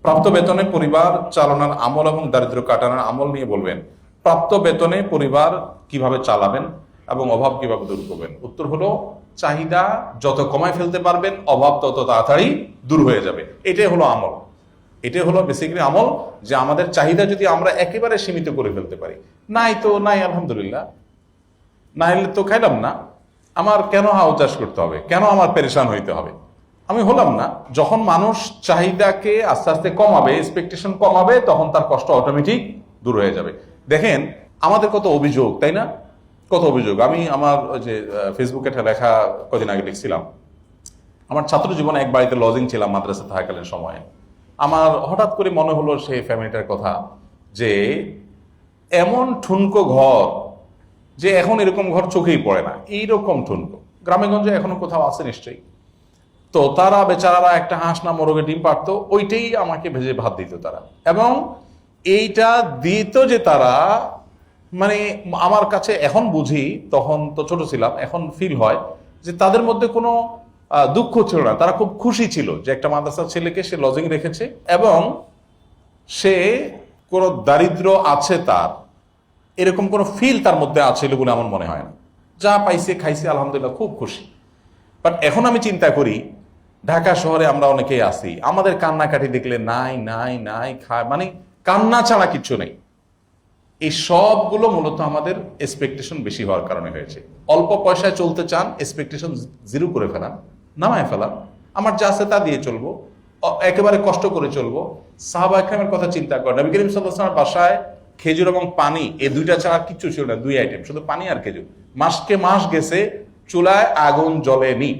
প্রাপ্ত বেতনে পরিবার চালানোর আমল এবং দারিদ্র্য কাটানোর আমল নিয়ে বলবেন। প্রাপ্ত বেতনে পরিবার কিভাবে চালাবেন এবং অভাব কিভাবে দূর করবেন? উত্তর হলো, চাহিদা যত কমায় ফেলতে পারবেন অভাব তত তাড়াতাড়ি দূর হয়ে যাবে। এটাই হলো আমল, এটাই হলো বেসিক্যালি আমল, যে আমাদের চাহিদা যদি আমরা একেবারে সীমিত করে ফেলতে পারি। নাই তো নাই, আলহামদুলিল্লাহ, না হলে তো খাইলাম না, আমার কেন হাও চাষ করতে হবে, কেন আমার পেরেশান হইতে হবে, আমি হলাম না। যখন মানুষ চাহিদাকে আস্তে আস্তে কমাবে, এক্সপেকটেশন কমাবে, তখন তার কষ্ট অটোমেটিক দূর হয়ে যাবে। দেখেন আমাদের কত অভিযোগ, তাই না? কত অভিযোগ। আমি আমার ওই যে ফেসবুকে একটা লেখা কদিন আগে লিখছিলাম, আমার ছাত্র জীবনে এক বাড়িতে লজিং ছিলাম মাদ্রাসা থাকাকালীন সময়ে। আমার হঠাৎ করে মনে হলো সেই ফ্যামিলিটার কথা, যে এমন ঠুনকো ঘর, যে এখন এরকম ঘর চোখেই পড়ে না, এইরকম ঠুনকো গ্রামেগঞ্জে এখনো কোথাও আছে নিশ্চয়ই। তো তারা বেচারারা একটা হাঁস না মোরগে ডিম পারতো, ওইটাই আমাকে ভেজে ভাত দিত তারা, এবং এইটা দিত যে তারা, মানে আমার কাছে এখন বুঝি, তখন তো ছোট ছিলাম, এখন ফিল হয় যে তাদের মধ্যে কোনো দুঃখ ছিল না, তারা খুব খুশি ছিল যে একটা মাদ্রাসার ছেলেকে সে লজিং রেখেছে, এবং সে কোনো দারিদ্র আছে তার এরকম কোনো ফিল তার মধ্যে আছে বলে আমার মনে হয় না। যা পাইছে খাইছে আলহামদুলিল্লাহ, খুব খুশি। বাট এখন আমি চিন্তা করি, ঢাকা শহরে আমরা অনেকেই আছি, আমাদের কান্নাকাটি দেখলে নাই নাই নাই খায়, মানে কান্না ছাড়া কিছু নেই। এই সবগুলো মূলত আমাদের এক্সপেকটেশন বেশি হওয়ার কারণে হয়েছে। অল্প পয়সায় চলতে চান, এক্সপেকটেশন জিরো করে ফেলান, নামায় ফেলান, আমার যা আছে তা দিয়ে চলবো, একেবারে কষ্ট করে চলবো। সাহাবা একরামের কথা চিন্তা করেন, নবী করিম সাল্লাল্লাহু আলাইহি ওয়াসাল্লামের বাসায় খেজুর এবং পানি, এই দুইটা ছাড়া কিচ্ছু ছিল না, দুই আইটেম, শুধু পানি আর খেজুর। মাসকে মাস গেছে, চুলায় আগুন জ্বলেনি,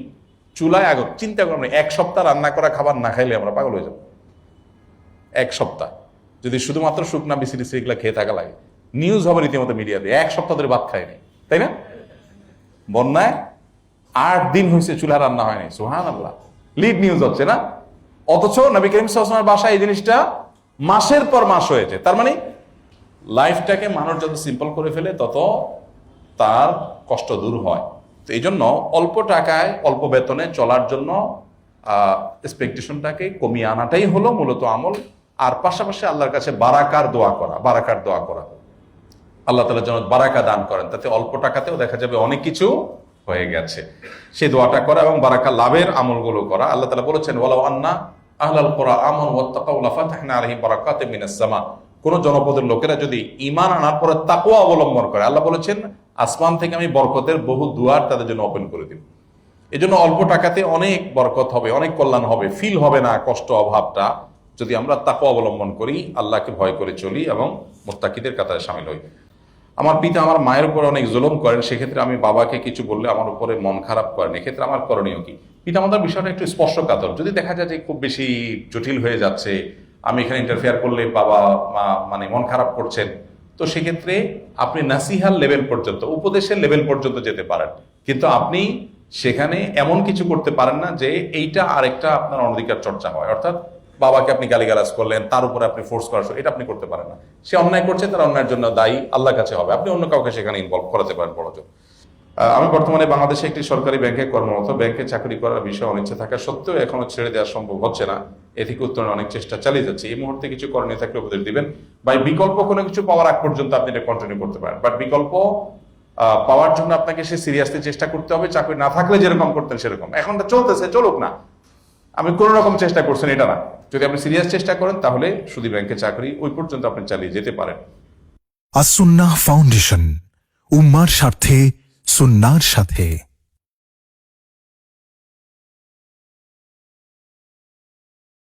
চুলায় আগুন। চিন্তা করবেন, এক সপ্তাহ রান্না করা খাবার না খাইলে আমরা পাগল হয়ে যাব। এক সপ্তাহ যদি শুধুমাত্র শুকনা বিসিরি এগুলা খেয়ে থাকা লাগে, নিউজ হবে রীতিমতো মিডিয়াতে, এক সপ্তাহ ধরে ভাত খায়নি, তাই না? বন্যায় 8 দিন হয়েছে চুলা রান্না হয়নি, সুবহানাল্লাহ, লিড নিউজ হচ্ছে না? অথচ নবী করিম সাল্লাল্লাহু আলাইহি ওয়াসাল্লামের বাসায় এই জিনিসটা মাসের পর মাস হয়েছে। তার মানে লাইফটাকে মানুষ যত সিম্পল করে ফেলে তত তার কষ্ট দূর হয়। তো এই জন্য অল্প টাকায় অল্প বেতনে চলার জন্য এক্সপেকটেশনটাকে কমিয়ে আনাটাই হলো মূলত আমল। আর পাশাপাশি আল্লাহর কাছে বারাকার দোয়া করা, বারাকার দোয়া করা, আল্লাহ তাআলা যেন বারাকা দান করেন, তাতে অল্প টাকাতেও দেখা যাবে অনেক কিছু হয়ে গেছে, সেই দোয়াটা করা এবং বারাকা লাভের আমলগুলো করা। আল্লাহ তাআলা বলেছেন, ওয়ালাউ আন্না আহলাল কুরা আমানু ওয়াত্তাকাউ লাফাতাহনা আলাইহিম বারাকাতিম মিনাস সামা। কোন জনপদের লোকেরা যদি ঈমান আনার পরে তাকওয়া অবলম্বন করে, আল্লাহ বলেছেন আসমান থেকে আমি বরকতের বহু দুয়ার তাদের জন্য ওপেন করে দিব। এই জন্য অল্প টাকাতে অনেক বরকত হবে, অনেক কল্যাণ হবে, ফিল হবে না কষ্ট অভাবটা, যদি আমরা তাকওয়া অবলম্বন করি, আল্লাহকে ভয় করে চলি এবং মুত্তাকিদের কাতারে শামিল হই। আমার পিতা আমার মায়ের উপর অনেক জুলুম করেন, সেক্ষেত্রে আমি বাবাকে কিছু বললে আমার উপরে মন খারাপ করেন, এক্ষেত্রে আমার করণীয় কি? পিতামাতার বিষয়টা একটু স্পর্শকাতর। যদি দেখা যায় যে খুব বেশি জটিল হয়ে যাচ্ছে, আমি এখানে ইন্টারফেয়ার করলে বাবা মা মানে মন খারাপ করছেন, তো সেক্ষেত্রে আপনি নাসিহার লেভেল পর্যন্ত, উপদেশের লেভেল পর্যন্ত যেতে পারেন, কিন্তু আপনি সেখানে এমন কিছু করতে পারেন না যে এইটা আরেকটা আপনার অনধিকার চর্চা হয়। অর্থাৎ বাবাকে আপনি গালিগালাজ করলেন, তার উপরে আপনি ফোর্স করা, এটা আপনি করতে পারেন না। সে অন্যায় করছে, তার অন্যায়ের জন্য দায়ী আল্লাহর কাছে হবে, আপনি অন্য কাউকে সেখানে ইনভলভ করাতে পারেন বড়জোর। আমি বর্তমানে বাংলাদেশে একটি সরকারি ব্যাংকে কর্মরত। ব্যাংকে চাকরি করার বিষয়ে অনিচ্ছা থাকা সত্ত্বেও এখনো ছেড়ে দেওয়া সম্ভব হচ্ছে না। এ থেকে উত্তরণের অনেক চেষ্টা চালিয়ে যাচ্ছে। এই মুহূর্তে কিছু করণীয় থাকলে উপদেশ দিবেন। বা বিকল্প কোনো কিছু পাওয়ার আগ পর্যন্ত আপনি এটা কন্টিনিউ করতে পারেন, বাট বিকল্প পাওয়ার জন্য আপনাকে সে সিরিয়াসলি চেষ্টা করতে হবে। চাকরি না থাকলে যেরকম করতেন সেরকম, এখনটা চলতেছে, চলুক না, আমি কোন রকম চেষ্টা করছেন এটা না। যদি আপনি সিরিয়াস চেষ্টা করেন তাহলে শুধু ব্যাংকে চাকরি ওই পর্যন্ত আপনি চালিয়ে যেতে পারেন। আস-সুন্নাহ ফাউন্ডেশন, উম্মার স্বার্থে সুন্নাহর সাথে।